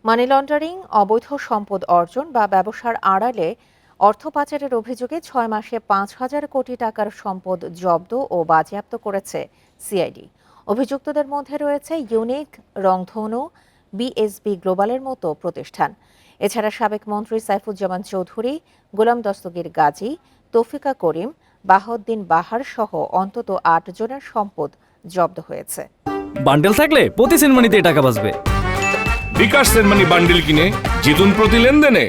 Money laundering, অবৈধ সম্পদ অর্জন বা ব্যবসার আড়ালে অর্থ পাচারের অভিযোগে ৬ মাসে ৫,০০০ কোটি টাকার সম্পদ জব্দ ও বাজেয়াপ্ত করেছে সিআইডি। অভিযুক্তদের মধ্যে রয়েছে ইউনিক, রংধনু, বিএসবি গ্লোবালের মতো প্রতিষ্ঠান। এছাড়া সাবেক মন্ত্রী সাইফুজ্জামান চৌধুরী, গোলাম দস্তগীর গাজী, তৌফিকা করিম, বাহাউদ্দিন বাহার সহ অন্তত ৮ জনের সম্পদ জব্দ হয়েছে। বান্ডেল থাকলে প্রতি সেনমানিতে টাকা বাঁচবে। বিকাশ সেনমানি বান্ডেল কিনে জিতুন প্রতি লেনদেনে।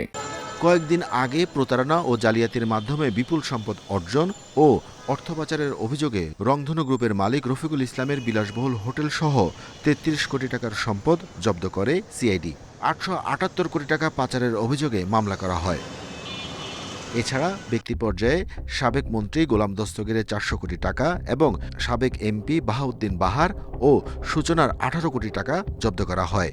কয়েকদিন আগে প্রতারণা ও জালিয়াতির মাধ্যমে বিপুল সম্পদ অর্জন ও অর্থ পাচারের অভিযোগে রংধনু গ্রুপের মালিক রফিকুল ইসলামের বিলাসবহুল হোটেল সহ ৩৩ কোটি টাকার সম্পদ জব্দ করে সিআইডি। ৮৭৮ কোটি টাকা পাচারের অভিযোগে মামলা করা হয়। এছাড়া ব্যক্তি পর্যায়ে সাবেক মন্ত্রী গোলাম দস্তগীরের ৪০০ কোটি টাকা এবং সাবেক এমপি বাহাউদ্দিন বাহার ও সূচনার ১৮ কোটি টাকা জব্দ করা হয়।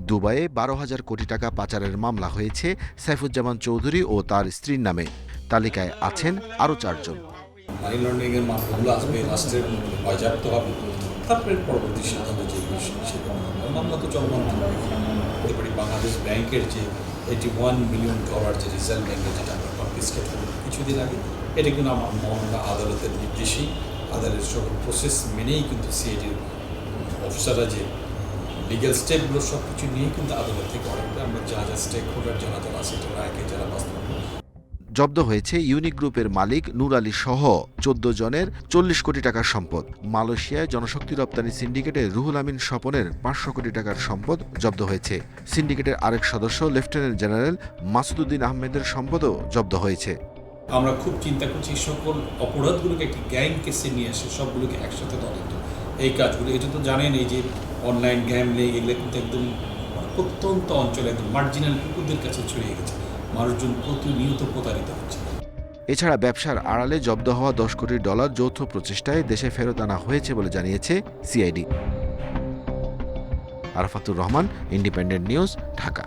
দুবাইয়ে ১২,০০০ কোটি টাকা পাচারের মামলা হয়েছে সাইফুজ্জামান চৌধুরী ও তার স্ত্রীর নামে। তালিকায় আছেন আরও ৪ জন। মানি লন্ডারিং এর মামলাগুলো আসবে, রাষ্ট্রের বাজেয়াপ্ত হবে, তারপরে পরবর্তী সিদ্ধান্ত যে মামলা তো চলমান থাকবে। বাংলাদেশ ব্যাংকের যে $81 মিলিয়ন যে রিজার্ভ ব্যাংকের যেটা আমরা কনফিসকেট করি কিছুদিন আগে, এটা কিন্তু আমরা আদালতের নির্দেশেই, আদালতের সকল প্রসেস মেনেই কিন্তু সিআইডির অফিসাররা যে লিগ্যাল স্টেপগুলো সব কিছু নিয়েই কিন্তু আদালত থেকে অর্ডার করে। আমরা যা স্টেক হোল্ডার যারা আছে এটা রায়কে যারা বাস্তবায়ন। জব্দ হয়েছে ইউনিক গ্রুপের মালিক নূর আলী সহ ১৪ জনের ৪০ কোটি টাকার সম্পদ। মালয়েশিয়ায় জনশক্তি রপ্তানি সিন্ডিকেটে রুহুল আমিন স্বপনের ৫০০ কোটি টাকার সম্পদ জব্দ হয়েছে। সিন্ডিকেটের আরেক সদস্য লেফটেন্যান্ট জেনারেল মাসুদউদ্দিন আহমেদের সম্পদও জব্দ হয়েছে। আমরা খুব চিন্তা করছি সকল অপরাধগুলোকে একটি গ্যাং কেসে নিয়ে আসে, সবগুলোকে একসাথে তদন্ত। এই কাজগুলো, এটা তো জানেন, এই যে অনলাইন গ্যামলিং এগুলো কিন্তু একদম প্রত্যন্ত অঞ্চলে একদম মার্জিনাল কুকুরদের কাছে ছড়িয়ে গেছে। মানুষজন প্রতিনিয়ত প্রতারিত হচ্ছে। এছাড়া ব্যবসার আড়ালে জব্দ হওয়া $10 কোটি যৌথ প্রচেষ্টায় দেশে ফেরত আনা হয়েছে বলে জানিয়েছে CID. Arafatur Rahman, independent news, Dhaka.